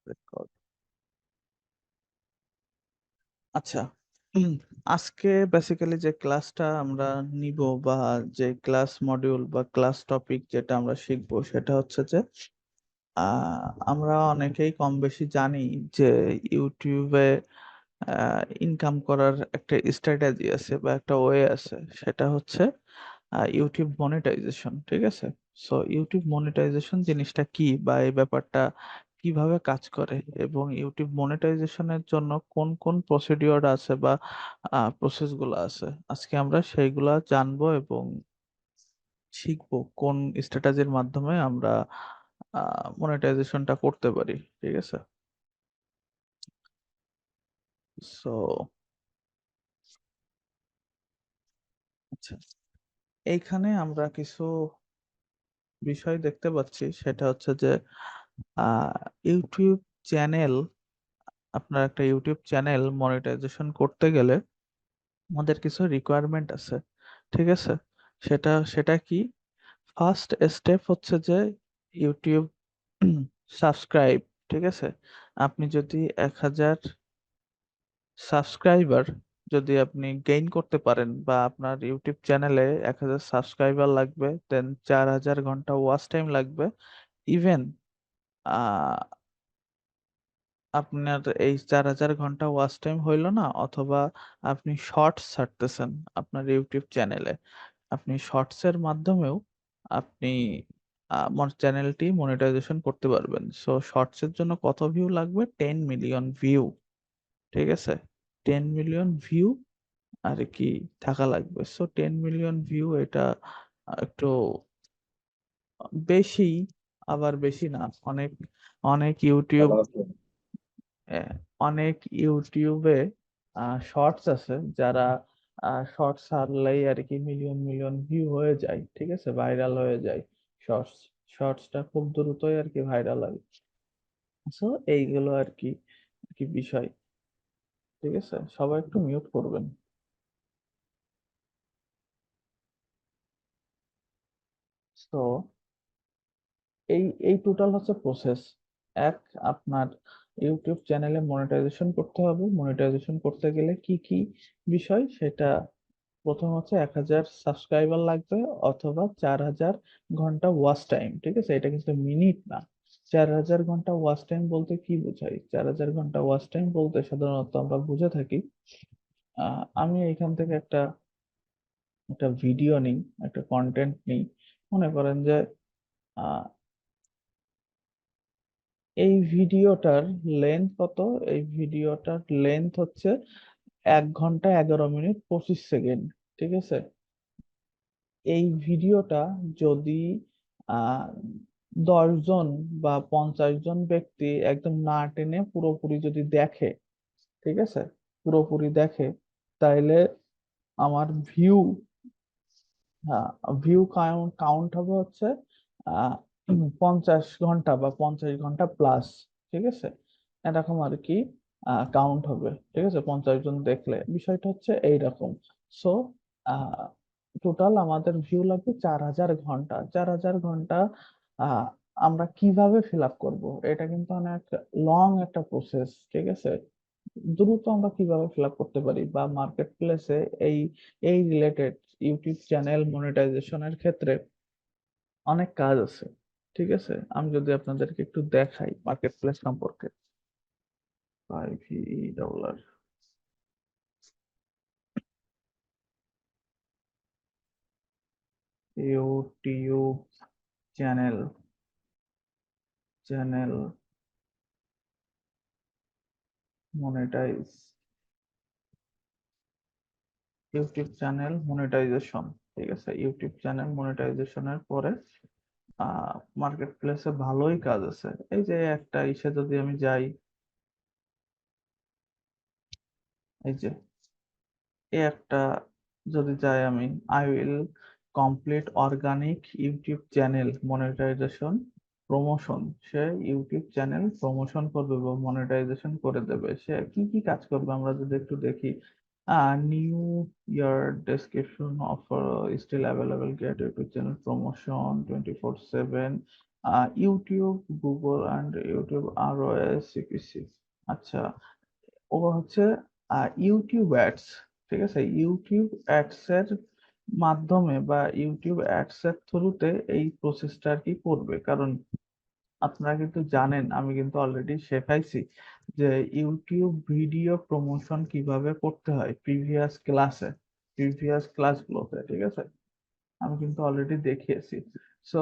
Record. আচ্ছা, উম, আজকে basically যে ক্লাসটা আমরা নিব বা যে ক্লাস মডিউল বা ক্লাস টপিক যেটা আমরা শিখবো সেটা হচ্ছে যে আমরা অনেকেই কম বেশি জানি যে ইউটিউবে ইনকাম করার একটা স্ট্র্যাটেজি আছে বা একটা ওয়ে আছে, সেটা হচ্ছে ইউটিউব মনিটাইজেশন। ঠিক আছে, সো ইউটিউব মনিটাইজেশন জিনিসটা কি বা এই ব্যাপারটা কিভাবে কাজ করে এবং ইউটিউব মনিটাইজেশনের জন্য কোন কোন প্রসিডিওর আছে বা প্রসেস গুলো আছে, আজকে আমরা সেইগুলা জানবো এবং শিখবো কোন স্ট্র্যাটেজির মাধ্যমে আমরা মনিটাইজেশনটা করতে পারি। ঠিক আছে, সো আচ্ছা, এইখানে আমরা কিছু বিষয় দেখতে পাচ্ছি, সেটা হচ্ছে যে আহ ইউটিউব চ্যানেল, আপনার একটা ইউটিউব চ্যানেল মনিটাইজেশন করতে গেলে আমাদের কিছু রিকোয়ারমেন্ট আছে। ঠিক আছে, সেটা সেটা কি? ফার্স্ট স্টেপ হচ্ছে যে ইউটিউব সাবস্ক্রাইব। ঠিক আছে, আপনি যদি 1000 সাবস্ক্রাইবার যদি আপনি গেইন করতে পারেন বা আপনার ইউটিউব চ্যানেলে 1000 সাবস্ক্রাইবার লাগবে, দেন 4000 ঘন্টা ওয়াচ টাইম লাগবে। ইভেন আপনার এই 4000 ঘন্টা ওয়াচ টাইম হইল না, অথবা আপনি শর্টস ছাড়তেছেন আপনার ইউটিউব চ্যানেলে, আপনি শর্টস এর মাধ্যমেও আপনি আমার চ্যানেলটি মনিটাইজেশন করতে পারবেন। সো শর্টস এর জন্য কত ভিউ লাগবে? 10 মিলিয়ন ভিউ। ঠিক আছে, 10 মিলিয়ন ভিউ আর কি থাকা লাগবে। সো 10 মিলিয়ন ভিউ এটা একটু বেশি, আবার বেশি না। অনেক অনেক ইউটিউব আহ, অনেক ইউটিউবে শর্টস আছে, যারা শর্টস ছাড়লেই আর কি মিলিয়ন মিলিয়ন ভিউ হয়ে যায়। ঠিক আছে, ভাইরাল হয়ে যায়। শর্টস শর্টসটা খুব দ্রুতই আর কি ভাইরাল হয়। সো এইগুলো আর কি আর কি বিষয়। ঠিক আছে, সবাই একটু মিউট করবেন। তো এই এই টোটাল হচ্ছে প্রসেস। এক, আপনার ইউটিউব চ্যানেলে মনিটাইজেশন করতে হবে। মনিটাইজেশন করতে গেলে কি কি বিষয়, সেটা প্রথম হচ্ছে 1000 সাবস্ক্রাইবার লাগবে অথবা 4000 ঘন্টা ওয়াচ টাইম। ঠিক আছে, এটা কিন্তু মিনিট না। 4000 ঘন্টা ওয়াচ টাইম বলতে কি বোঝায়? 4000 ঘন্টা ওয়াচ টাইম বলতে সাধারণত আমরা বুঝে থাকি, আমি এখান থেকে একটা একটা ভিডিও নিই, একটা কন্টেন্ট নিই। মনে করেন যে আহ, এই ভিডিওটার লেন্থ কত? এই ভিডিওটার লেন্থ হচ্ছে 1 ঘন্টা 11 মিনিট 25 সেকেন্ড। ঠিক আছে, এই ভিডিওটা যদি আহ 10 জন বা 50 জন ব্যক্তি একদম না টেনে পুরোপুরি যদি দেখে, ঠিক আছে, পুরোপুরি দেখে, তাইলে আমার ভিউ, হ্যাঁ, ভিউ কাউন্ট কাউন্ট হবে হচ্ছে আহ 50 ঘন্টা বা 50 ঘন্টা প্লাস। ঠিক আছে, এরকম আর কি কাউন্ট হবে। ঠিক আছে, 50 জন দেখলে বিষয়টা হচ্ছে এইরকম। সো টোটাল আমাদের ভিউ লাগবে 4000 ঘন্টা। 4000 ঘন্টা আহ আমরা কিভাবে ফিল আপ করবো? এটা কিন্তু অনেক লং একটা প্রসেস। ঠিক আছে, দ্রুত আমরা কিভাবে ফিল আপ করতে পারি বা মার্কেট প্লেসে এই এই রিলেটেড ইউটিউব চ্যানেল মনিটাইজেশনের ক্ষেত্রে অনেক কাজ আছে। ঠিক আছে, আমি যদি আপনাদেরকে একটু দেখাই মার্কেট প্লেস সম্পর্কে। $5 YouTube channel channel monetize YouTube channel monetization. ঠিক আছে, ইউটিউব চ্যানেল মনিটাইজেশনের পরে মার্কেট প্লেসে ভালোই কাজ আছে। এই যে একটা ইসে যদি আমি যাই, এই যে এই একটা যদি যাই আমি, I will complete organic YouTube channel monetization promotion. সে ইউটিউব চ্যানেল প্রমোশন করবে বা মনিটাইজেশন করে দেবে। সে কি কি কাজ করবে আমরা যদি একটু দেখি। New year description offer still available, get YouTube channel promotion 24/7, YouTube, Google and YouTube ROS CPC। আচ্ছা, ও হচ্ছে ইউটিউব অ্যাডস। ঠিক আছে, ইউটিউব অ্যাডস এর মাধ্যমে বা ইউটিউব অ্যাডস এর থ্রুতে এই প্রসেসটা আর কি করবে। কারণ আপনারা কিন্তু জানেন, আমি কিন্তু অলরেডি শেখাইছি যে ইউটিউব ভিডিও প্রমোশন কিভাবে করতে হয় প্রিভিয়াস ক্লাসগুলোতে। ঠিক আছে, আমি কিন্তু অলরেডি দেখিয়েছি। সো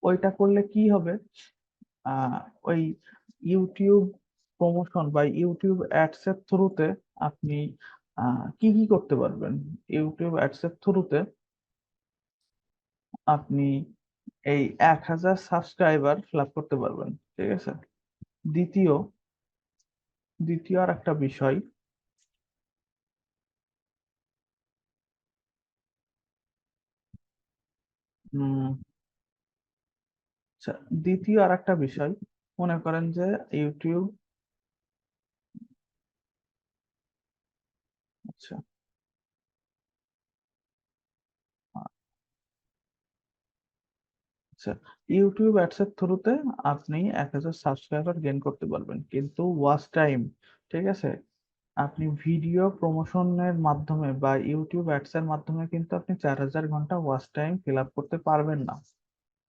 ওইটা করলে কি হবে, আহ ওই ইউটিউব প্রমোশন বা ইউটিউব অ্যাডস এর থ্রুতে আপনি কি কি করতে পারবেন। ইউটিউব অ্যাডস এর থ্রুতে আপনি এই 1,000 সাবস্ক্রাইবার ফিল আপ করতে পারবেন। ঠিক আছে, দ্বিতীয় দ্বিতীয় আর একটা বিষয়, উম আচ্ছা, দ্বিতীয় আর একটা বিষয়, মনে করেন যে ইউটিউব, আচ্ছা আচ্ছা, ইউটিউব অ্যাডস এর থ্রুতে আপনি 1,000 সাবস্ক্রাইবার গেইন করতে পারবেন, কিন্তু ওয়াচ টাইম, ঠিক আছে, আপনি ভিডিও প্রমোশনের মাধ্যমে বা ইউটিউব অ্যাডস এর মাধ্যমে কিন্তু আপনি 4,000 ঘন্টা ওয়াচ টাইম ফিল আপ করতে পারবেন না।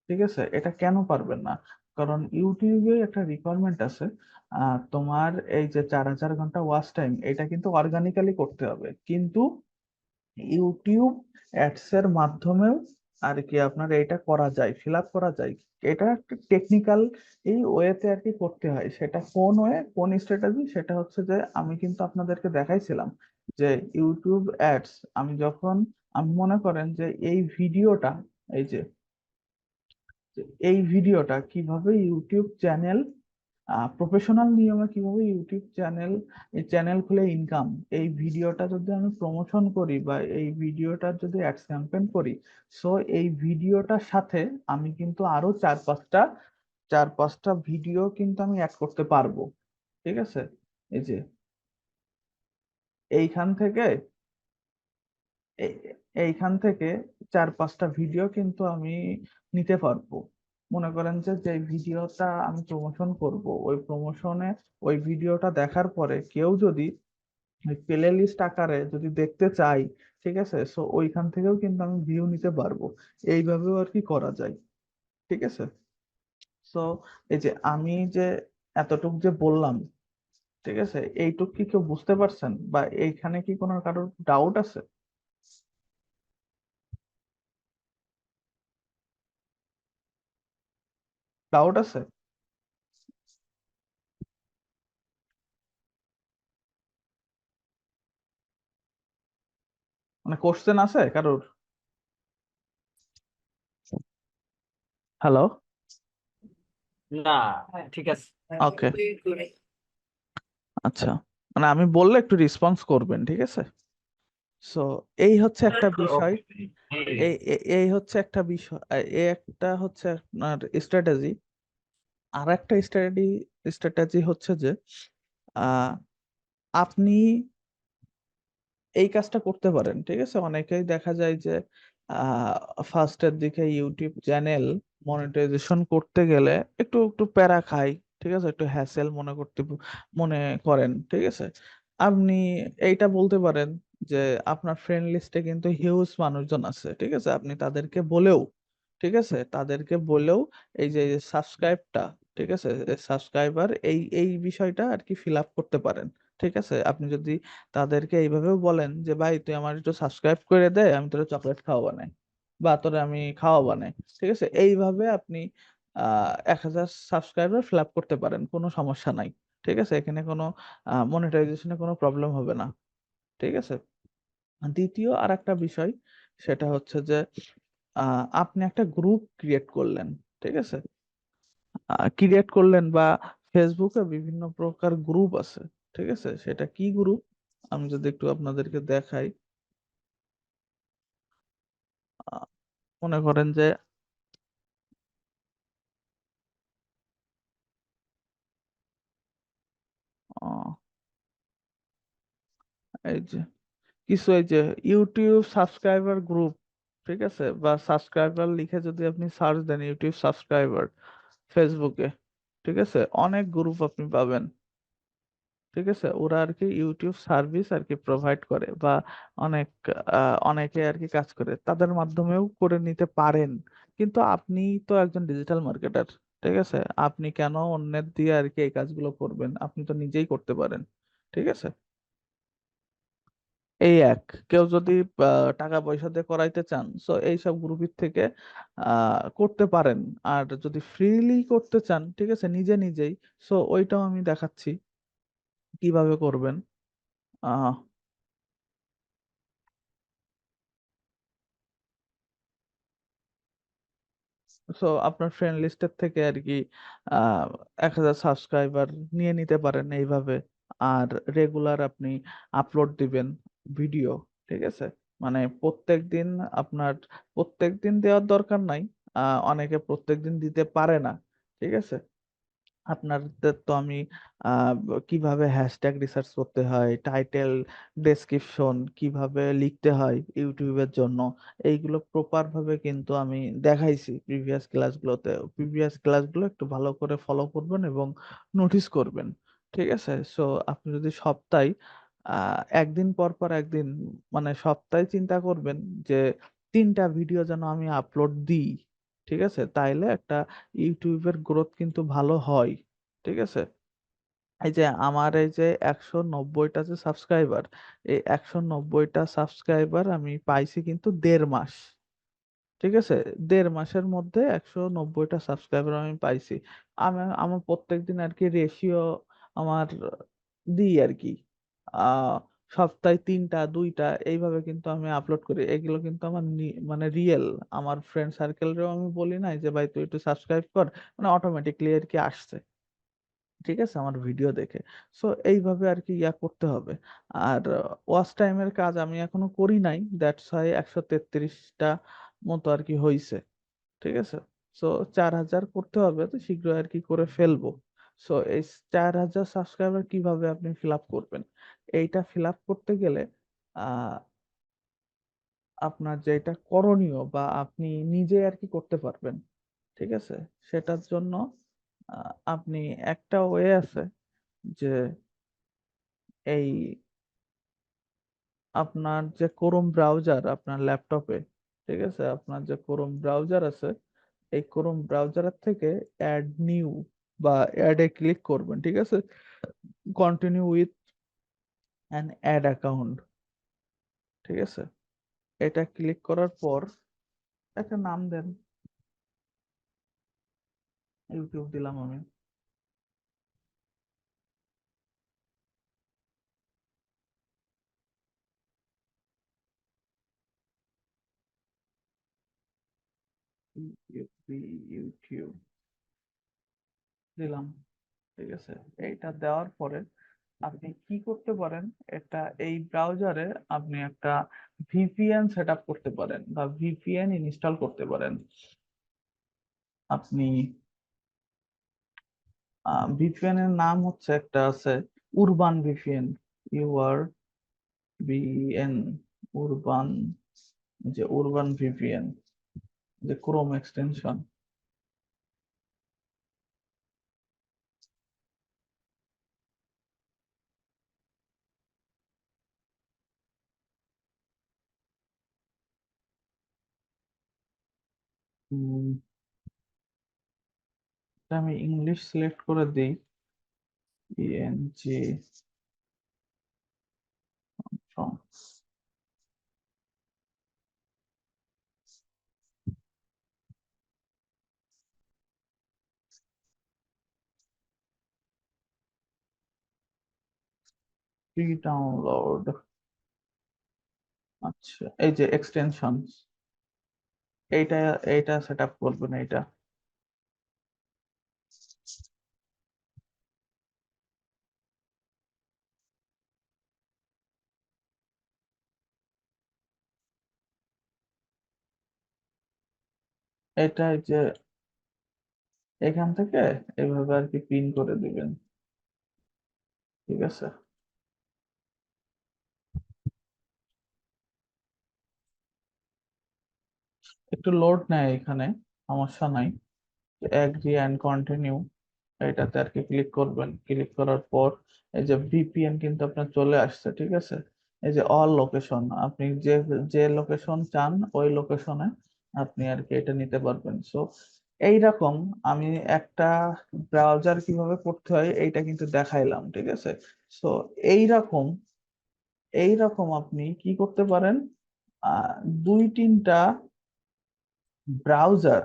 ঠিক আছে, এটা কেন পারবেন না? কারণ ইউটিউবে একটা রিকোয়ারমেন্ট আছে, তোমার এই যে 4,000 ঘন্টা ওয়াচ টাইম, এটা কিন্তু অর্গানিক্যালি করতে হবে, কিন্তু ইউটিউব অ্যাডস এর মাধ্যমেও আর কি আপনার এটা করা যায়, ফিল আপ করা যায়। এটা একটা টেকনিক্যাল এই ওয়েতে আর কি করতে হয়। সেটা কোন ওয়ে, কোন স্ট্র্যাটেজি, সেটা হচ্ছে যে আমি কিন্তু আপনাদেরকে দেখাইছিলাম যে ইউটিউব অ্যাডস, আমি মনে করেন যে এই ভিডিওটা, এই যে এই ভিডিওটা কিভাবে ইউটিউব চ্যানেল, প্রফেশনাল নিয়মে কিভাবে ইউটিউব চ্যানেল, এই চ্যানেল খুলে ইনকাম, এই ভিডিওটা যদি আমি প্রমোশন করি বা এই ভিডিওটার যদি অ্যাডস ক্যাম্পেইন করি, সো এই ভিডিওটার সাথে আমি কিন্তু আরো চার পাঁচটা ভিডিও কিন্তু আমি অ্যাড করতে পারবো। ঠিক আছে, এই যে এইখান থেকে এই- এইখান থেকে 4-5টা ভিডিও কিন্তু আমি নিতে পারবো। মনে করেন যে যে ভিডিওটা আমি প্রমোশন করব, ওই প্রমোশনে ওই ভিডিওটা দেখার পরে কেউ যদি প্লে লিস্ট আকারে যদি দেখতে চাই, ঠিক আছে, সো ওইখান থেকেও কিন্তু আমি ভিউ নিতে পারবো। এইভাবেও আর কি করা যায়। ঠিক আছে, সো এই যে আমি যে এতটুক যে বললাম, ঠিক আছে, এইটুক কি কেউ বুঝতে পারছেন বা এইখানে কি কোনো কারোর ডাউট আছে? ডাউট আছে? মানে কোশ্চেন আছে কারোর? হ্যালো? না, ঠিক আছে। ওকে, আচ্ছা, মানে আমি বললে একটু রেসপন্স করবেন, ঠিক আছে। সো এই হচ্ছে একটা বিষয়, এই হচ্ছে একটা বিষয়, এই একটা হচ্ছে আপনার স্ট্র্যাটেজি। আর একটা স্ট্র্যাটেজি হচ্ছে যে আহ, আপনি এই কাজটা করতে পারেন। ঠিক আছে, অনেকেই দেখা যায় যে ফার্স্টের দিকে ইউটিউব চ্যানেল মনিটাইজেশন করতে গেলে একটু একটু প্যারা খাই, ঠিক আছে, একটু হ্যাসেল মনে করেন। ঠিক আছে, আপনি এইটা বলতে পারেন যে আপনার ফ্রেন্ড লিস্টে কিন্তু হিউজ মানুষজন আছে। ঠিক আছে, আপনি তাদেরকে বলেও, ঠিক আছে, তাদেরকে বলেও এই যে সাবস্ক্রাইবটা, ঠিক আছে, সাবস্ক্রাইবার, এই এই বিষয়টা আর কি ফিল আপ করতে পারেন। ঠিক আছে, আপনি যদি তাদেরকে এইভাবেও বলেন যে ভাই তুই আমার একটু সাবস্ক্রাইব করে দে, আমি তোর চকলেট খাওয়াবো না, বা তোরে আমি খাওয়াবো না। ঠিক আছে, এইভাবে আপনি 1,000 সাবস্ক্রাইবার ফিল আপ করতে পারেন, কোনো সমস্যা নাই। ঠিক আছে, এখানে কোনো মনিটাইজেশনে কোনো প্রবলেম হবে না। ঠিক আছে, দ্বিতীয় আর একটা বিষয়, সেটা হচ্ছে যে আপনি একটা গ্রুপ ক্রিয়েট করলেন। ঠিক আছে, ক্রিয়েট করলেন বা ফেসবুকে বিভিন্ন প্রকার গ্রুপ আছে। ঠিক আছে, সেটা কি গ্রুপ, আমি যদি একটু আপনাদেরকে দেখাই, আহ, মনে করেন যে আহ, এই যে কিছু, এই যে ইউটিউব সাবস্ক্রাইবার গ্রুপ, ঠিক আছে, বা সাবস্ক্রাইবার লিখে যদি আপনি সার্চ দেন ইউটিউব সাবস্ক্রাইবার ফেসবুকে, ঠিক আছে, অনেক গ্রুপ আপনি পাবেন। ঠিক আছে, ওরা আর কি ইউটিউব সার্ভিস আর কি প্রোভাইড করে, বা অনেক অনেকে আর কি কাজ করে, তাদের মাধ্যমেও করে নিতে পারেন। কিন্তু আপনি তো একজন ডিজিটাল মার্কেটার, ঠিক আছে, আপনি কেন অন্যের দিয়ে আর কি এই কাজগুলো করবেন? আপনি তো নিজেই করতে পারেন। ঠিক আছে, এই এক, কেউ যদি টাকা পয়সা দিয়ে করাইতে চান, সো এইসব গ্রুপের থেকে করতে পারেন। আর যদি ফ্রিলি করতে চান, ঠিক আছে, নিজে নিজেই, সো ওইটাও আমি দেখাচ্ছি কিভাবে করবেন। আহ সো আপনার ফ্রেন্ড লিস্টের থেকে আর কি 1,000 সাবস্ক্রাইবার নিয়ে নিতে পারেন এইভাবে। আর রেগুলার আপনি আপলোড দিবেন ভিডিও। ঠিক আছে, মানে প্রত্যেক দিন, আপনার প্রত্যেক দিন দেওয়ার দরকার নাই। অনেকে প্রত্যেক দিন দিতে পারে না। ঠিক আছে, আপনাদের তো আমি কিভাবে হ্যাশট্যাগ রিসার্চ করতে হয়, টাইটেল, ডেসক্রিপশন কিভাবে লিখতে হয় ইউটিউবের জন্য, এইগুলো প্রপার ভাবে কিন্তু আমি দেখাইছি প্রিভিয়াস ক্লাসগুলোতে। প্রিভিয়াস ক্লাসগুলো একটু ভালো করে ফলো করবেন এবং নোটিস করবেন। ঠিক আছে, সো আপনি যদি সপ্তাহে একদিন পর পর একদিন, মানে সপ্তাহে চিন্তা করবেন যে 3টা ভিডিও যেন আমি আপলোড দিই। ঠিক আছে, তাইলে একটা ইউটিউবের গ্রোথ কিন্তু ভালো হয়। ঠিক আছে, এই যে আমার এই যে 190টা যে সাবস্ক্রাইবার, এই 190টা সাবস্ক্রাইবার আমি পাইছি কিন্তু 1.5 মাস। ঠিক আছে, 1.5 মাসের মধ্যে 190টা সাবস্ক্রাইবার আমি পাইছি। আমার প্রত্যেকদিন আর কি রেশিও আমার দিই আর কি। আহ সপ্তাহে 3টা 2টা এইভাবে কিন্তু আমি আপলোড করি। এগুলো কিন্তু আমার মানে রিয়েল। আমার ফ্রেন্ড সার্কেলরেও আমি বলি নাই যে ভাই তুই একটু সাবস্ক্রাইব কর, মানে অটোমেটিকলি আর কি আসছে। ঠিক আছে, আমার ভিডিও দেখে। সো এইভাবে আর কি ইয়া করতে হবে। আর ওয়াচ টাইমের কাজ আমি এখনো করি নাই, দ্যাটস ওয়াই 133টা মতো আর কি হইছে। ঠিক আছে, সো 4,000 করতে হবে, তো শীঘ্র আর কি করে ফেলবো। সো এই 4,000 সাবস্ক্রাইবার কিভাবে আপনি ফিল আপ করবেন, এইটা ফিল আপ করতে গেলে আহ আপনার যেটা করণীয় বা আপনি নিজে আর কি করতে পারবেন। ঠিক আছে, সেটার জন্য আপনি, একটা ওয়ে আছে যে এই আপনার যে ক্রোম ব্রাউজার আপনার ল্যাপটপে, ঠিক আছে, আপনার যে ক্রোম ব্রাউজার আছে, এই ক্রোম ব্রাউজারের থেকে অ্যাড নিউ বা অ্যাডে ক্লিক করবেন। ঠিক আছে, continue with an add account. ঠিক আছে, এটা ক্লিক করার পর একটা নাম দেন, ইউটিউব দিলাম আমি। ইউটিউব দিলাম। ঠিক আছে, এইটা দেওয়ার পরে আপনি কি করতে পারেন, এটা এই ব্রাউজারে আপনি একটা ভিপিএন সেট আপ করতে পারেন বা ভিপিএন ইনস্টল করতে পারেন। আপনি ভিপিএন এর নাম হচ্ছে, একটা আছে উরবান ভিপিএন, URBN, উরবান, যে উরবান ভিপিএন, যে ক্রোম এক্সটেনশন। আমি ইংলিশ সিলেক্ট করে দিই, ENG, ফ্রি ডাউনলোড। আচ্ছা, এই যে এক্সটেনশন, এইটা এইটা সেট আপ করবেন। এইটা এটা এই যে এখান থেকে এইভাবে আর কি পিন করে দিবেন। ঠিক আছে, একটু লোড নেয় এখানে, সমস্যা নাই। এগ্রি অ্যান্ড কন্টিনিউ, এটাতে আর কি ক্লিক করবেন। ক্লিক করার পর এই যে ভিপিএন কিন্তু আপনার চলে আসছে, ঠিক আছে। এই যে অল লোকেশন, আপনি যে যে লোকেশন চান ওই লোকেশনে আপনি আর কি এটা নিতে পারবেন। সো এইরকম আমি একটা ব্রাউজার কিভাবে করতে হয় এইটা কিন্তু দেখাইলাম, ঠিক আছে। সো এইরকম এইরকম আপনি কি করতে পারেন, আহ দুই তিনটা ব্রাউজার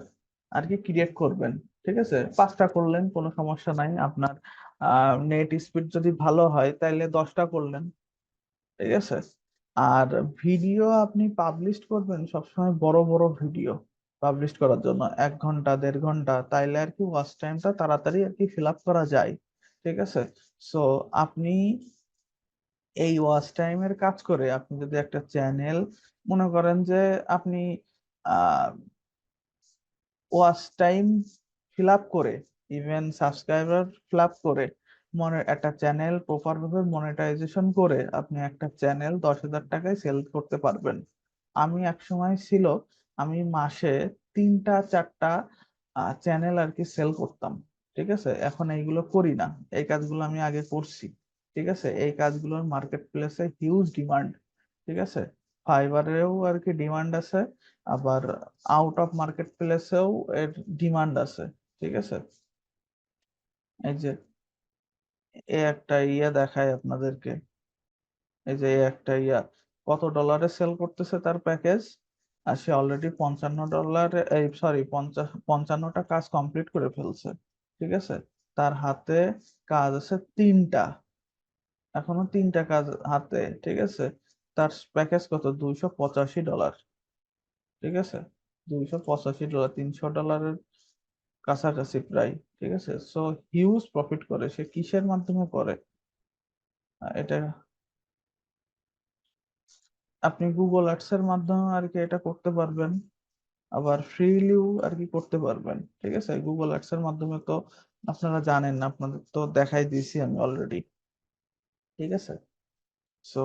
আর কি ক্রিয়েট করবেন, ঠিক আছে। পাঁচটা করলেন কোনো সমস্যা নাই, আপনার নেট স্পিড যদি ভালো হয় তাহলে 10টা করলেন, ঠিক আছে। আর ভিডিও আপনি পাবলিশ করবেন সবসময় বড় বড় ভিডিও পাবলিশ করার জন্য, 1 ঘন্টা 1.5 ঘন্টা, তাইলে আর কি ওয়াচ টাইমটা তাড়াতাড়ি আর কি ফিল আপ করা যায়, ঠিক আছে। সো আপনি এই ওয়াচ টাইমের কাজ করে আপনি যদি একটা চ্যানেল মনে করেন যে আপনি ওয়াচ টাইম ফিল আপ করে, ইভেন সাবস্ক্রাইবার ফিল আপ করে, মনে একটা চ্যানেল প্রপার ভাবে মনিটাইজেশন করে আপনি একটা চ্যানেল 10,000 টাকায় সেল করতে পারবেন। আমি এক সময় ছিল, আমি মাসে 3টা 4টা চ্যানেল আর কি সেল করতাম, ঠিক আছে। এখন এইগুলো করি না, এই কাজগুলো আমি আগে করছি, ঠিক আছে। এই কাজগুলোর মার্কেট প্লেসে হিউজ ডিমান্ড, ঠিক আছে। ফাইবারেও আর কি ডিমান্ড আছে, আবার আউট অফ মার্কেট প্লেসেও এর ডিমান্ড আছে, ঠিক আছে। এই যে এ একটা ইয়ে দেখায় আপনাদেরকে, এই যে একটা ইয়া কত ডলারে সেল করতেছে তার প্যাকেজ, আর সে অলরেডি $55, এই সরি 55টা কাজ কমপ্লিট করে ফেলছে, ঠিক আছে। তার হাতে কাজ আছে 3টা, এখনো 3টা কাজ হাতে, ঠিক আছে। তার প্যাকেজ কত, $285, ঠিক আছে। $285, $300 কাছাকাছি প্রায়, ঠিক আছে। সো হিউজ প্রফিট করে, সে কিসের মাধ্যমে করে, এটা আপনি গুগল অ্যাডস এর মাধ্যমে আর কি এটা করতে পারবেন, আবার ফ্রিলিও আর কি করতে পারবেন, ঠিক আছে। গুগল অ্যাডস এর মাধ্যমে তো আপনারা জানেন না, আপনাদের তো দেখাই দিয়েছি আমি অলরেডি, ঠিক আছে। সো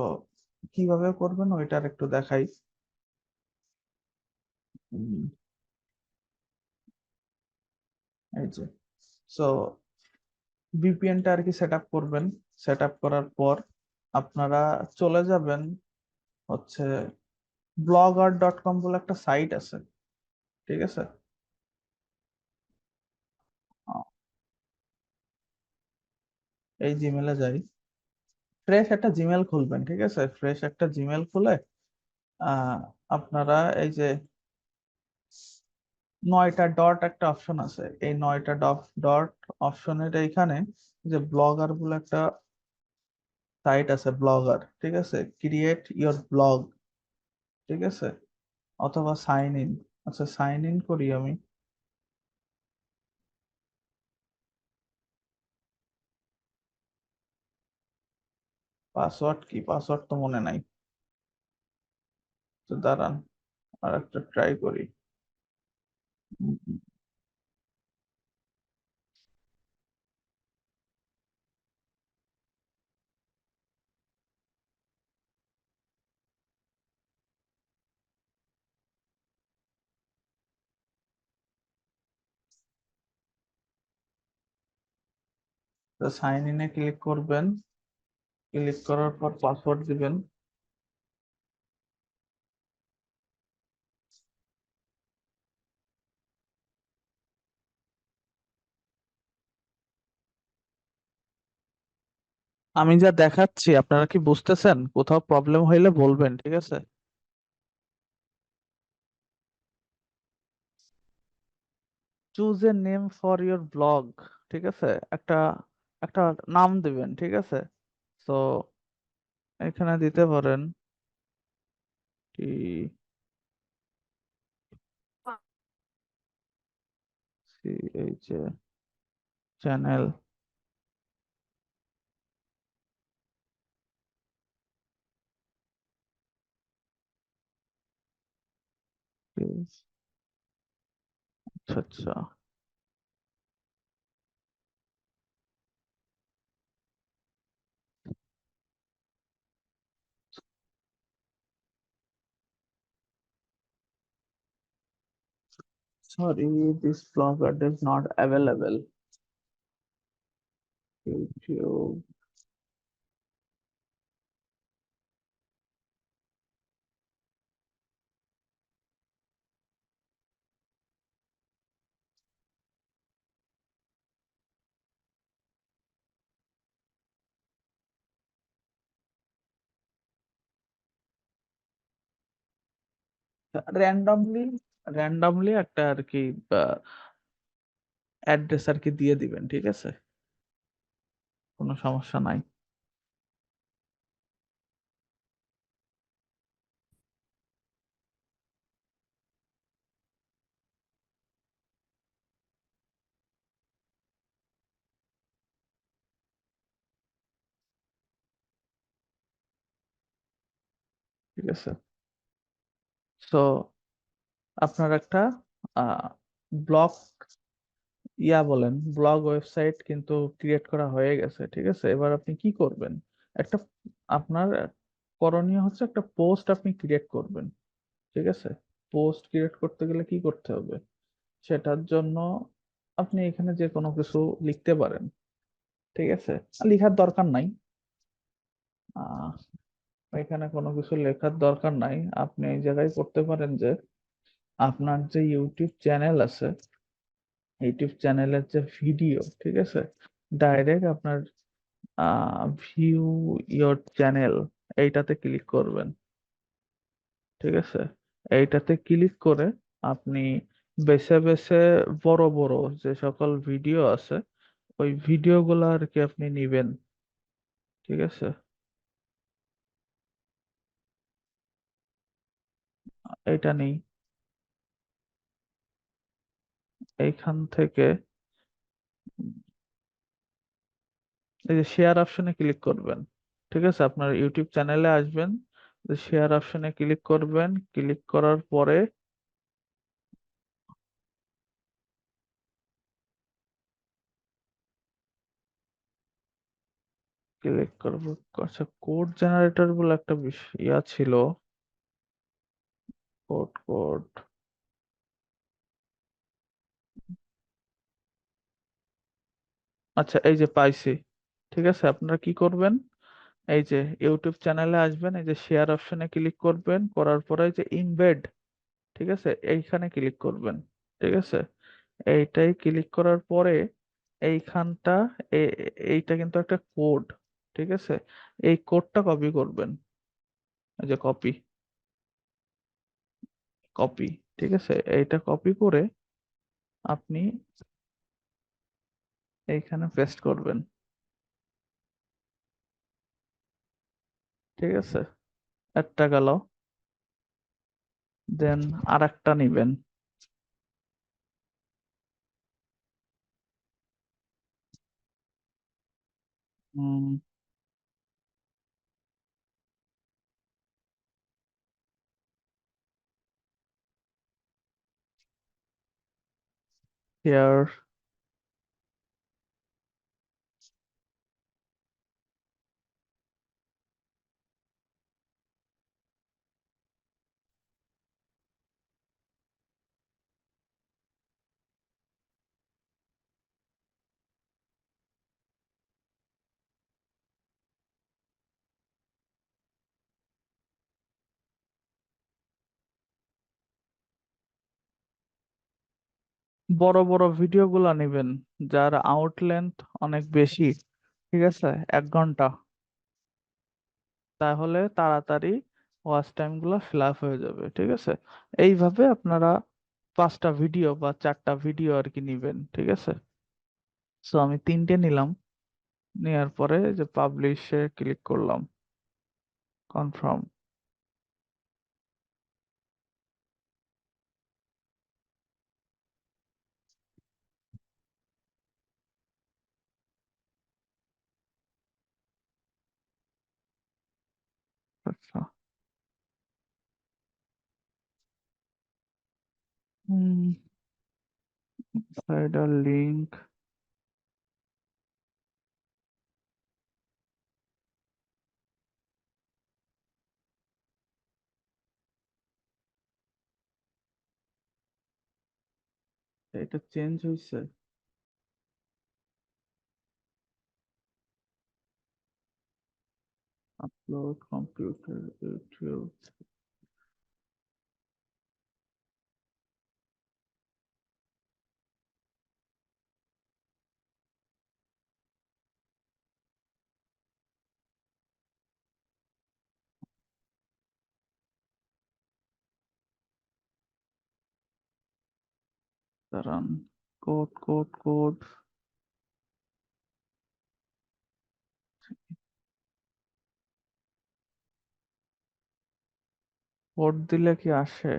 কিভাবে করবেন ওইটার একটু দেখাই। উম, এই যে, সো ভিপিএনটা আর কি সেট আপ করবেন। সেট আপ করার পর আপনারা চলে যাবেন হচ্ছে blogger.com বলে একটা সাইট আছে, ঠিক আছে। আহ, এই জিমেলে যাই, ফ্রেশ একটা জিমেল খুলবেন, ঠিক আছে। ফ্রেশ একটা জিমেল খুলে আহ আপনারা এই যে 9টা ডট একটা অপশন আছে, এই 9টা ডট অপশনের এইখানে যে ব্লগার বলে একটা সাইট আছে, ব্লগার, ঠিক আছে। ক্রিয়েট ইওর ব্লগ, ঠিক আছে, অথবা সাইন ইন। আচ্ছা সাইন ইন করি আমি। পাসওয়ার্ড কি, পাসওয়ার্ড তো মনে নাই, তো দাঁড়ান আর একটা ট্রাই করি। তো সাইন ইনে ক্লিক করবেন, ক্লিক করার পর পাসওয়ার্ড দিবেন। আমি যা দেখাচ্ছি আপনারা কি বুঝতেছেন? কোথাও প্রবলেম হইলে বলবেন, ঠিক আছে। Choose a name for your blog, ঠিক আছে। একটা একটা নাম দিবেন, ঠিক আছে। তো এখানে দিতে পারেন কি, এই যে চ্যানেল, আচ্ছা আচ্ছা। Sorry, this blogger is not available. YouTube. Randomly randomly একটা আর কি অ্যাড্রেস আর কি দিয়ে দিবেন, ঠিক আছে? কোনো সমস্যা নাই। ঠিক আছে, সো আপনার একটা ব্লগ বলেন, ব্লগ ওয়েবসাইট কিন্তু ক্রিয়েট করা হয়ে গেছে, ঠিক আছে? এবার আপনি কি করবেন? একটা আপনার করণীয় হচ্ছে একটা পোস্ট আপনি ক্রিয়েট করবেন, ঠিক আছে? পোস্ট ক্রিয়েট করতে গেলে কি করতে হবে? সেটার জন্য আপনি এখানে যে কোনো কিছু লিখতে পারেন, ঠিক আছে? লেখার দরকার নাই, আহ এখানে কোনো কিছু লেখার দরকার নাই। আপনি এই জায়গায় করতে পারেন যে আপনার যে ইউটিউব চ্যানেল আছে, ইউটিউব চ্যানেলের যে ভিডিও, ঠিক আছে, ডাইরেক্ট আপনার ভিউ ইয়োর চ্যানেল এইটাতে ক্লিক করবেন, ঠিক আছে? এইটাতে ক্লিক করে আপনি বেছে বেছে বড় বড় যে সকল ভিডিও আছে ওই ভিডিওগুলো আর কি আপনি নিবেন, ঠিক আছে? এটা নেই, এইখান থেকে এই যে শেয়ার অপশনে ক্লিক করবেন, ঠিক আছে? আপনার ইউটিউব চ্যানেলে আসবেন, শেয়ার অপশনে ক্লিক করবেন, ক্লিক করার পরে ক্লিক করব। আচ্ছা, কোড জেনারেটর বলে একটা বিষয় ছিল, কোড কোড। আচ্ছা, এই যে পাইছি, ঠিক আছে? আপনারা কি করবেন? এই যে ইউটিউব চ্যানেলে আসবেন, এই যে শেয়ার অপশনে ক্লিক করবেন, করার পরে এই যে ইমবেড, ঠিক আছে, এইখানে ক্লিক করবেন, ঠিক আছে? এইটাই ক্লিক করার পরে এইখানটা এইটা কিন্তু একটা কোড, ঠিক আছে? এই কোডটা কপি করবেন, এই যে কপি, কপি, ঠিক আছে? এইটা কপি করে আপনি এইখানে পেস্ট করবেন, ঠিক আছে? একটা গেল, দেন আর একটা নিবেন। হেয়ার, বড় বড় ভিডিও গুলা নিবেন যার আউট লেন্থ অনেক বেশি, ঠিক আছে? 1 ঘন্টা, তাহলে তাড়াতাড়ি ওয়াচ টাইম গুলা ফিল আপ হয়ে যাবে, ঠিক আছে? এইভাবে আপনারা 5টা ভিডিও বা 4টা ভিডিও আর কি নিবেন, ঠিক আছে? সো আমি 3টে নিলাম, নেওয়ার পরে যে পাবলিশে ক্লিক করলাম, কনফার্ম। আচ্ছা, হুম, সাইডার লিংক, এটা চেঞ্জ হয়েছে। Upload computer YouTube. দাঁড়ান, কোড কোড কোড কোড দিলে কি আসে?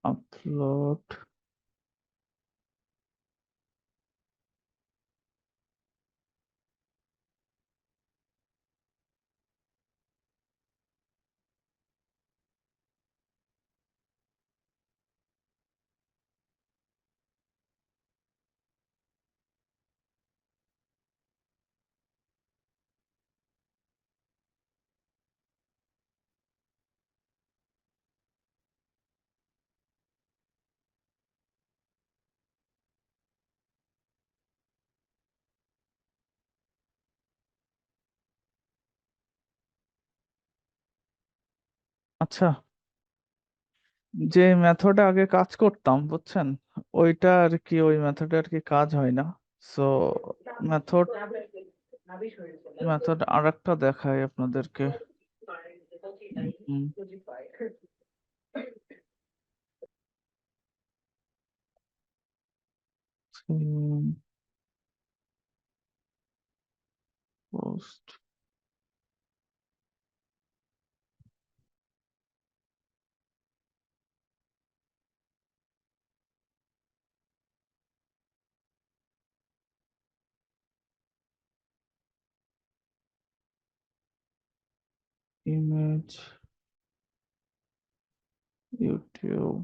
আপলোড আচ্ছা, যে মেথডে আগে কাজ করতাম বুঝছেন, ওইটা আর কি, ওই মেথডে আর কি কাজ হয় না। সো মেথড মেথড আর একটা দেখাই আপনাদেরকে। পোস্ট ইমেজ ইউটিউব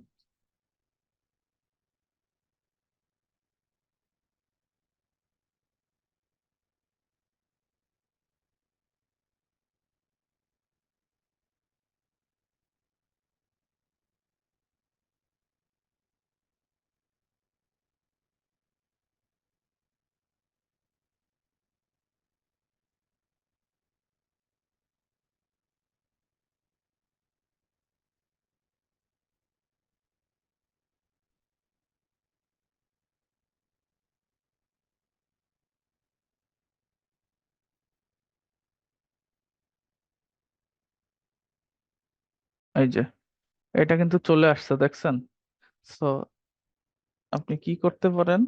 এই যে এটা কিন্তু চলে আসছে দেখছেন। সো আপনি কি করতে পারেন,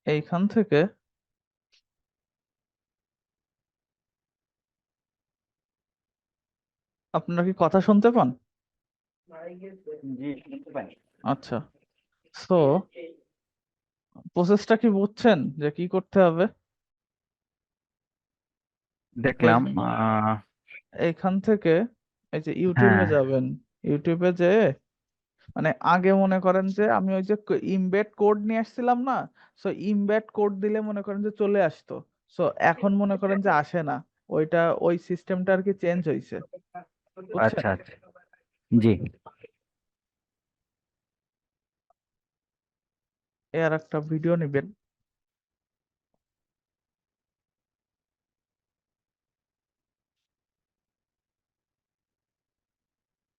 এইখান থেকে আপনারা কি কথা শুনতে পান? জি, শুনতে পাই। আচ্ছা, সো প্রসেসটা কি বুঝছেন যে কি করতে হবে? দেখলাম। এই- এইখান থেকে এই যে ইউটিউবে হ্যাঁ। যাবেন। ইউটিউবে যে মানে আগে মনে করেন যে আমি ওই যে ইমবেড কোড নিয়ে আসছিলাম না, সো ইমবেড কোড দিলে মনে করেন যে চলে আসতো। সো এখন মনে করেন যে আসে না। ওইটা ওই সিস্টেমটা আর কি চেঞ্জ হয়েছে, বুঝছেন? আচ্ছা আচ্ছা। জি। এর একটা ভিডিও নেবেন,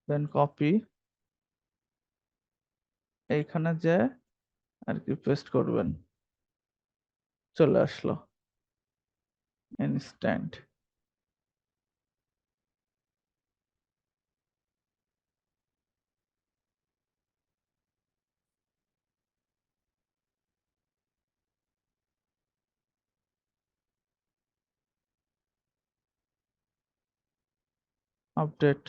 দেন কপি, এইখানে যে আর কি পেস্ট করবেন, চলে আসলো ইনস্ট্যান্ট আপডেট।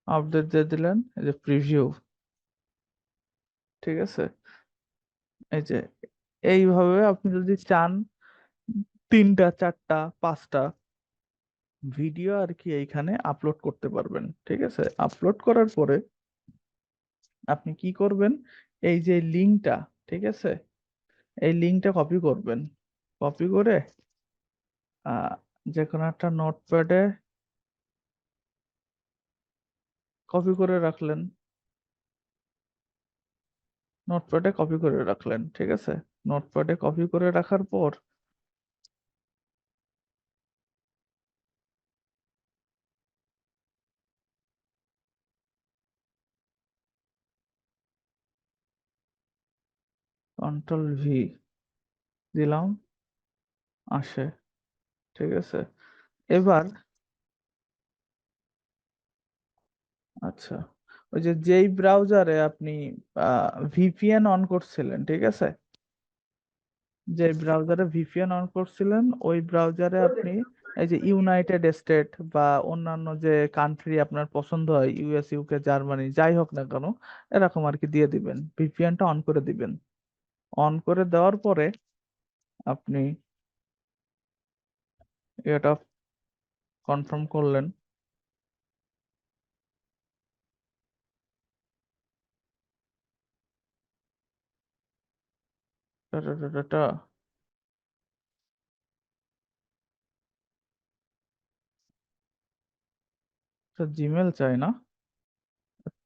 আপডেট দিয়ে দিলেন, এই যে প্রিভিউ, ঠিক আছে? এই যে এইভাবে আপনি যদি চান 3টা 4টা 5টা ভিডিও আর কি এইখানে আপলোড করতে পারবেন। ঠিক আছে, আপলোড করার পরে আপনি কি করবেন, এই যে লিঙ্কটা, ঠিক আছে, এই লিঙ্কটা কপি করবেন। কপি করে আহ যে কোনো একটা নোটপ্যাডে কপি করে রাখলেন, নোটপ্যাডে কপি করে রাখলেন, ঠিক আছে। নোটপ্যাডে কপি করে রাখার পর কন্ট্রোল V দিলাম, আসে, ঠিক আছে। এবার আচ্ছা, ওই যে যেই ব্রাউজারে আপনি ভিপিএন অন করছিলেন, ঠিক আছে, যে ব্রাউজারে ভিপিএন অন করছিলেন ওই ব্রাউজারে আপনি এই যে ইউনাইটেড স্টেট বা অন্যান্য যে কান্ট্রি আপনার পছন্দ হয়, ইউএস, ইউকে, জার্মানি, যাই হোক না কেন, এরকম আর কি দিয়ে দিবেন, ভিপিএনটা অন করে দিবেন। অন করে দেওয়ার পরে আপনি এটা কনফার্ম করলেন। টা টা টা টা টা। জিমেল চাই না,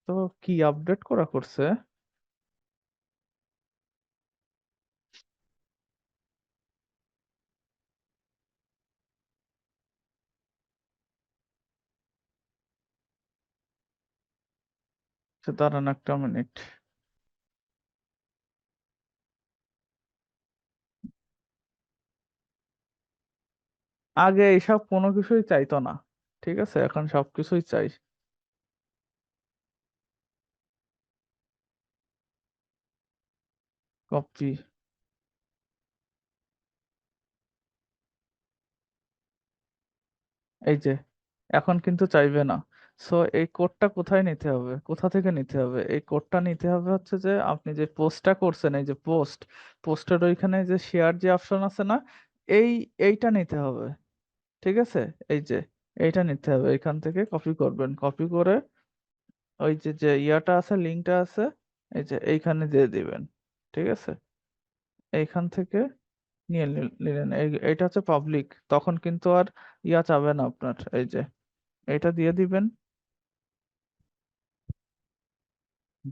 তো কি আপডেট করা করছে? সে দাঁড়ান একটা মিনিট। আগে এইসব কোনো কিছুই চাইতো না, ঠিক আছে, এখন সবকিছুই চাই। কপি, এই যে, এখন কিন্তু চাইবে না। সো এই কোডটা কোথায় নিতে হবে, কোথা থেকে নিতে হবে? এই কোডটা নিতে হবে হচ্ছে যে আপনি যে পোস্টটা করছেন, এই যে পোস্টের ওইখানে যে শেয়ার যে অপশন আছে না, এই এইটা নিতে হবে, ঠিক আছে। এই যে এইটা নিতে হবে, এখান থেকে কপি করবেন, কপি করে ওই যে যে ইয়াটা আছে, লিঙ্কটা আছে, এই যে এইখানে দিয়ে দিবেন, ঠিক আছে। এইখান থেকে নিলেন, এইটা হচ্ছে পাবলিক, তখন কিন্তু আর ইয়া চাবে না আপনার, এই যে এটা দিয়ে দিবেন।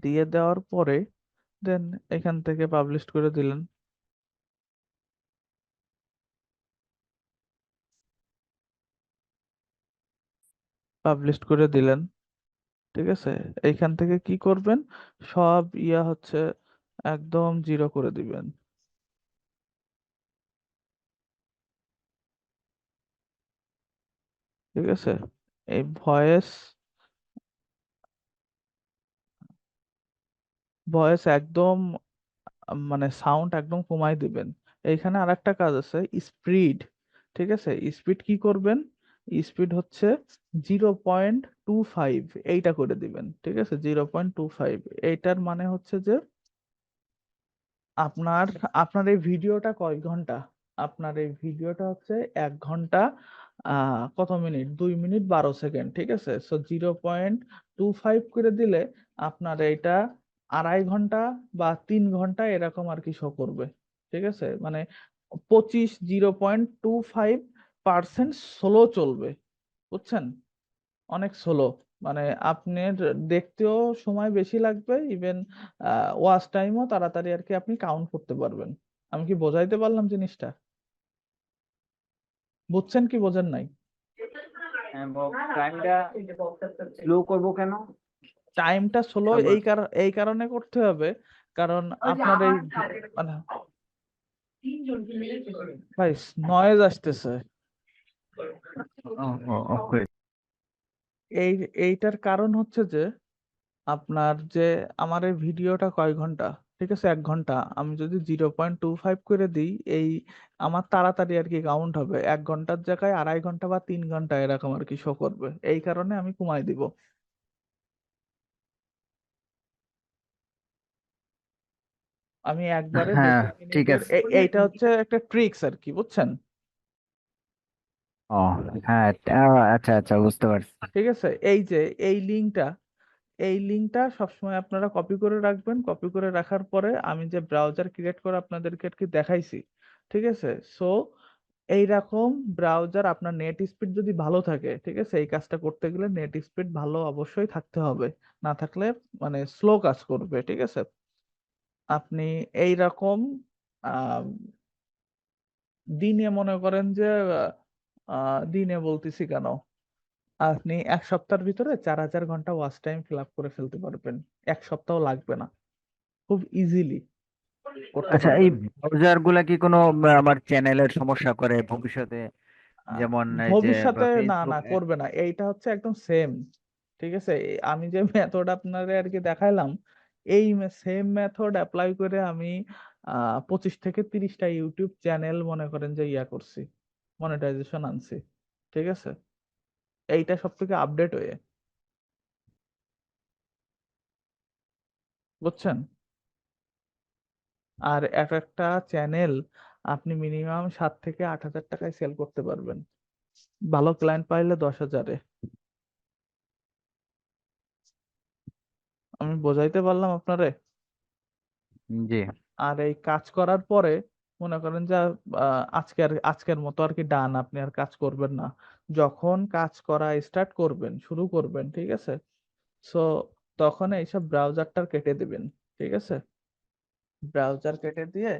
দিয়ে দেওয়ার পরে দেন এখান থেকে পাবলিশ করে দিলেন, পাবলিশ করে দিলেন, ঠিক আছে। এইখান থেকে কি করবেন, সব ইয়া হচ্ছে একদম জিরো করে দিবেন, ঠিক আছে। এই ভয়েস ভয়েস একদম মানে সাউন্ড একদম কমাই দিবেন। এইখানে আরেকটা কাজ আছে, স্পিড, ঠিক আছে। স্পিড কি করবেন, স্পিড হচ্ছে 0.25, এইটা করে দিবেন, ঠিক আছে, 0.25। এইটার মানে হচ্ছে যে আপনার আপনার এই ভিডিওটা কয় ঘন্টা, আপনার এই ভিডিওটা হচ্ছে 1 ঘন্টা কত মিনিট, 2 মিনিট 12 সেকেন্ড, ঠিক আছে। সো 0.25 করে দিলে আপনার এইটা 2.5 ঘন্টা বা 3 ঘন্টা এরকম আর কি শো করবে, ঠিক আছে। মানে 0.25% স্লো চলবে, বুঝছেন, অনেক স্লো। মানে আপনার দেখতেও সময় বেশি লাগবে, ইভেন ওয়াচ টাইমও তাড়াতাড়ি আর কি আপনি কাউন্ট করতে পারবেন। আমি কি বোঝাইতে পারলাম জিনিসটা? বুঝছেন কি বোঝেন নাই? টাইমটা স্লো করবো কেন? টাইমটা স্লো আবার এই কারণে করতে হবে, কারণ আপনার এই মানে ভাই নয়েজ আসতেছে। অফ করে এই এইটার কারণ হচ্ছে যে আপনার যে আমার এই ভিডিওটা কয় ঘন্টা, ঠিক আছে, 1 ঘন্টা, আমি যদি 0.25 করে দিই, এই আমার তাড়াতাড়ি আর কি কাউন্ট হবে, 1 ঘন্টার জায়গায় 2.5 ঘন্টা বা 3 ঘন্টা এরকম আর কি শো করবে, এই কারণে আমি কমাই দিব। আমি একবারে হ্যাঁ, ঠিক $2 মিনিটের আছে। এইটা হচ্ছে একটা ট্রিক্স আর কি, বুঝছেন? ও হ্যাঁ, আচ্ছা আচ্ছা, বুঝতে পারছি। ঠিক আছে, এই যে এই লিঙ্কটা সবসময় আপনারা কপি করে রাখবেন। কপি করে রাখার পরে আমি যে ব্রাউজার ক্রিয়েট করে আপনাদেরকে আর কি দেখাইছি, ঠিক আছে? সো এইরকম ব্রাউজার, আপনার নেট স্পিড যদি ভালো থাকে, ঠিক আছে, এই কাজটা করতে গেলে নেট স্পিড ভালো অবশ্যই থাকতে হবে, না থাকলে মানে স্লো কাজ করবে, ঠিক আছে? আপনি এইরকম আহ দিনে মনে করেন যে দিনে বলতেছি কেন, আপনি 1 সপ্তাহের ভিতরে 4,000 ঘন্টা ওয়াচ টাইম ফিল আপ করে ফেলতে পারবেন। 1 সপ্তাহ লাগবে না, খুব ইজিলি করতে আচ্ছা, এই পারবেন। ব্রাউজার গুলা কি কোনো আমার চ্যানেলের সমস্যা করে ভবিষ্যতে? যেমন এই যে ভবিষ্যতে না না ফেসবুক। করবে না, এইটা হচ্ছে একদম সেম। ঠিক আছে, আমি যে মেথড আপনাদের আর কি দেখাইলাম, এই সেম মেথড অ্যাপ্লাই করে আমি 25 থেকে 30টা ইউটিউব চ্যানেল মনে করেন যে করছি, মনিটাইজেশন আনছি। ঠিক আছে, এইটা সব থেকে আপডেট হয়ে, বুঝছেন? আর এক একটা চ্যানেল আপনি মিনিমাম 7 থেকে 8 হাজার টাকায় সেল করতে পারবেন, ভালো ক্লায়েন্ট পাইলে 10,000-এ। আমি বোঝাইতে পারলাম আপনারে? জি। আর এই কাজ করার পরে মনে করেন যে আজকের মতো আর কি ডান, আপনি আর কাজ করবেন না। যখন কাজ করা স্টার্ট করবেন, শুরু করবেন, ঠিক আছে, সো তখন এইসব ব্রাউজারটা কেটে দিবেন। ঠিক আছে, ব্রাউজার কেটে দিয়ে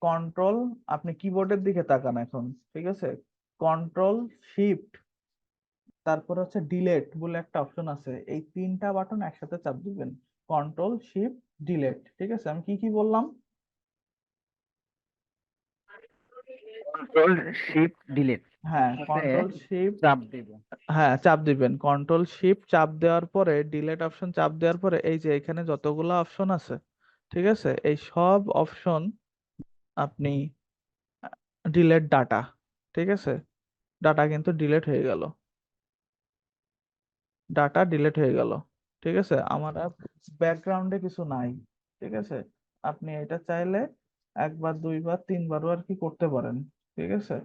কন্ট্রোল, আপনি কিবোর্ডের দিকে তাকান এখন, ঠিক আছে, কন্ট্রোল শিফট তারপর হচ্ছে ডিলেট বলে একটা অপশন আছে, এই 3টা বাটন একসাথে চাপ দিবেন। কন্ট্রোল শিফট ডিলেট, ঠিক আছে? আমি কি কি বললাম? কন্ট্রোল শিফট ডিলিট হ্যাঁ, সাথে কন্ট্রোল শিফট, চাপ দিব। হ্যাঁ চাপ দিবেন। কন্ট্রোল শিফট চাপ দেওয়ার পরে ডিলেট অপশন চাপ দেওয়ার পরে এই যে এখানে যতগুলো অপশন আছে, ঠিক আছে, এই সব অপশন আপনি ডিলেট ডাটা, ঠিক আছে, ডাটা কিন্তু ডিলেট হয়ে গেল, ডাটা ডিলেট হয়ে গেল। ঠিক আছে, আমার আর ব্যাকগ্রাউন্ডে কিছু নাই। ঠিক আছে, আপনি এটা চাইলে একবার দুইবার তিনবারও আর কি করতে পারেন। ঠিক আছে,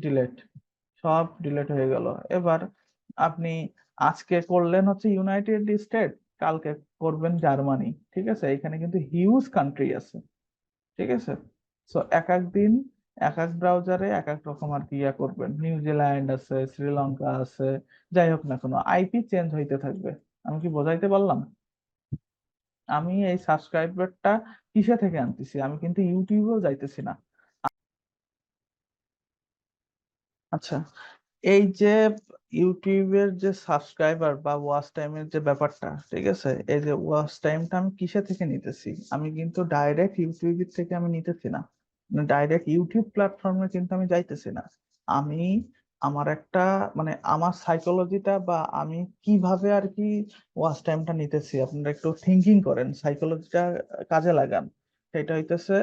ডিলেট, সব ডিলেট হয়ে গেল। এবার আপনি আজকে করলেন হচ্ছে ইউনাইটেড স্টেট, কালকে করবেন জার্মানি। ঠিক আছে, এখানে কিন্তু হিউজ কান্ট্রি আছে। ঠিক আছে, সো এক এক দিন এক এক ব্রাউজারে এক এক রকম আর কি করবেন। নিউজিল্যান্ড আছে, শ্রীলঙ্কা আছে, যাই হোক না কোনো আইপি চেঞ্জ হইতে থাকবে। আমি কি বোঝাইতে পারলাম? আমি এই সাবস্ক্রাইবারটা কিসে থেকে আনতেছি, আমি কিন্তু ইউটিউবেও যাইতেছি না। আচ্ছা, এই যে ইউটিউবের যে সাবস্ক্রাইবার বা ওয়াচ টাইমের যে ব্যাপারটা, ঠিক আছে, এই যে ওয়াচ টাইমটা আমি কিসে থেকে নিতেছি, আমি কিন্তু ডাইরেক্ট ইউটিউব থেকে আমি নিতেছি না, ডাইরেক্ট ইউটিউব প্ল্যাটফর্মে কিন্তু আমি যাইতেছি না। আমি আমার একটা মানে আমার সাইকোলজিটা বা আমি কিভাবে আর কি ওয়াচ টাইমটা নিতেছি, আপনারা একটু থিঙ্কিং করেন, সাইকোলজিটা কাজে লাগান। সেটা হইতেছে,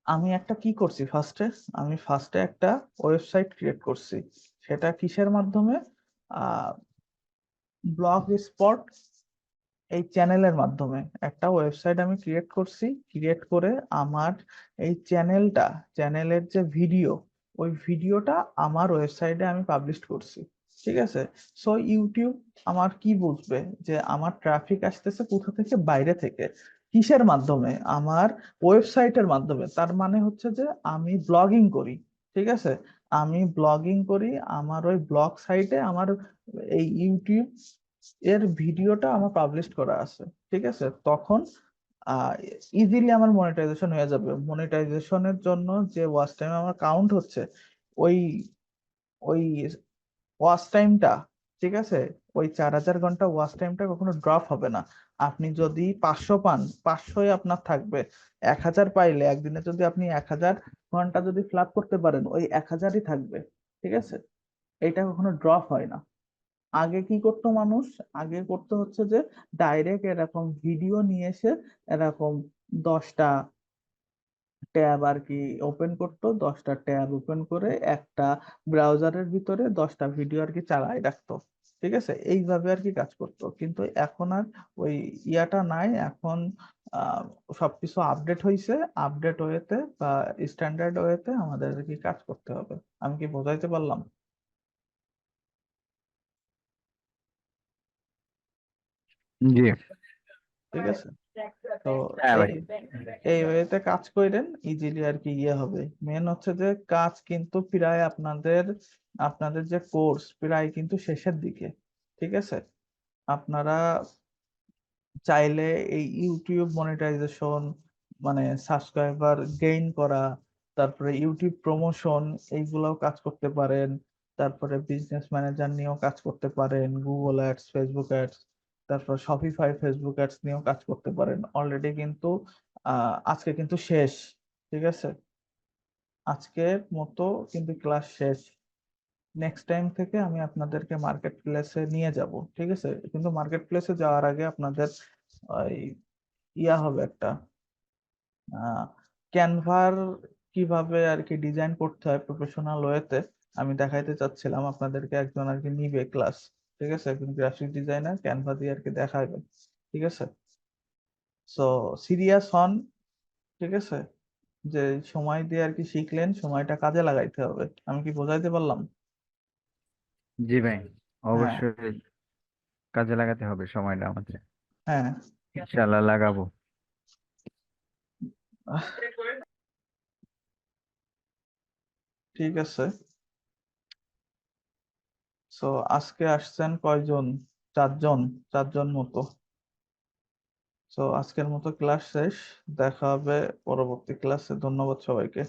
আমি একটা কি করছি ফার্স্টে, আমি ফার্স্টে একটা ওয়েবসাইট ক্রিয়েট করছি। সেটা কিসের মাধ্যমে? আহ ব্লগ স্পট এই চ্যানেলের মাধ্যমে একটা ওয়েবসাইট আমি ক্রিয়েট করছি। ক্রিয়েট করে আমার এই চ্যানেলের যে ভিডিও, ওই ভিডিওটা আমার ওয়েবসাইটে আমি পাবলিশ করছি। ঠিক আছে, সো ইউটিউব আমার কি বুঝবে যে আমার ট্রাফিক আসতেছে কোথা থেকে, বাইরে থেকে। কিসের মাধ্যমে? আমার ওয়েবসাইটের মাধ্যমে। তার মানে হচ্ছে যে আমি ব্লগিং করি। ঠিক আছে, আমি ব্লগিং করি, আমার ওই ব্লগ সাইটে আমার এই ইউটিউব এর ভিডিওটা আমার পাবলিশ করা আছে। ঠিক আছে, তখন ইজিলি আমার মনিটাইজেশন হয়ে যাবে। মনিটাইজেশনের জন্য যে ওয়াচ টাইম আমার কাউন্ট হচ্ছে, ওই ওই ওয়াচ টাইমটা, ঠিক আছে, ওই 4,000 ঘন্টা ওয়াচ টাইমটা কখনো ড্রপ হবে না। আপনি যদি 500 পান, 500ই আপনার থাকবে। 1,000 পাইলে একদিনে যদি আপনি 1,000 ঘন্টা যদি ফ্ল্যাপ করতে পারেন, ওই 1,000ই থাকবে। ঠিক আছে, এটা কখনো ড্রপ হয় না। আগে কি করতো মানুষ? আগে করতে হচ্ছে যে ডাইরেক্ট এরকম ভিডিও নিয়ে এসে এরকম 10টা ট্যাব আর কি ওপেন করতো, 10টা ট্যাব ওপেন করে একটা ব্রাউজারের ভিতরে 10টা ভিডিও আর কি চালায় রাখতো। ঠিক আছে, এইভাবে আর কি কাজ করতো, কিন্তু এখন আর ওই ইয়াটা নাই। এখন আহ, সবকিছু আপডেট হয়েছে, আপডেট ওয়েতে বা স্ট্যান্ডার্ড ওয়েতে আমাদের আর কি কাজ করতে হবে। আমি কি বোঝাইতে পারলাম? জি। ঠিক আছে, তো হ্যাঁ এই ভাই। এই ওয়েতে কাজ করেন ইজিলি আর কি ইয়ে হবে। মেন হচ্ছে যে কাজ কিন্তু প্রায় আপনাদের আপনাদের যে কোর্স প্রায় কিন্তু শেষের দিকে। ঠিক আছে, আপনারা চাইলে এই ইউটিউব মনিটাইজেশন, মানে সাবস্ক্রাইবার গেইন করা, তারপরে ইউটিউব প্রমোশন, এইগুলাও কাজ করতে পারেন। তারপরে বিজনেস ম্যানেজার নিয়েও কাজ করতে পারেন, গুগল অ্যাডস, ফেসবুক অ্যাডস, তারপর শপিফাই ফেসবুক অ্যাডস নিয়েও কাজ করতে পারেন। অলরেডি কিন্তু আজকে কিন্তু শেষ। ঠিক আছে, আজকের মতো কিন্তু ক্লাস শেষ। নেক্সট টাইম থেকে আমি আপনাদেরকে মার্কেট প্লেসে নিয়ে যাব। ঠিক আছে, কিন্তু মার্কেট প্লেসে যাওয়ার আগে আপনাদের ওই ইয়া হবে একটা ক্যানভার কিভাবে আর কি ডিজাইন করতে হয় প্রফেশনাল ওয়েতে আমি দেখাইতে চাচ্ছিলাম আপনাদেরকে। একজন আর কি নিবে ক্লাস। ঠিক আছে, একজন গ্রাফিক ডিজাইনার ক্যানভা দিয়ে আর কি দেখাবে। ঠিক আছে, সো সিরিয়াস হন। ঠিক আছে, যে সময় দিয়ে আর কি শিখলেন, সময়টা কাজে লাগাইতে হবে। আমি কি বোঝাইতে পারলাম? জি ভাই, হ্যাঁ, অবশ্যই কাজে লাগাতে হবে সময়টা আমাদের। হ্যাঁ। ইনশাল্লাহ লাগাবো। আহ, ঠিক আছে, সো আজকে আসছেন কয়জন? চারজন, চারজন মতো। তো আজকের মতো ক্লাস শেষ। দেখা হবে পরবর্তী ক্লাসে। ধন্যবাদ সবাইকে।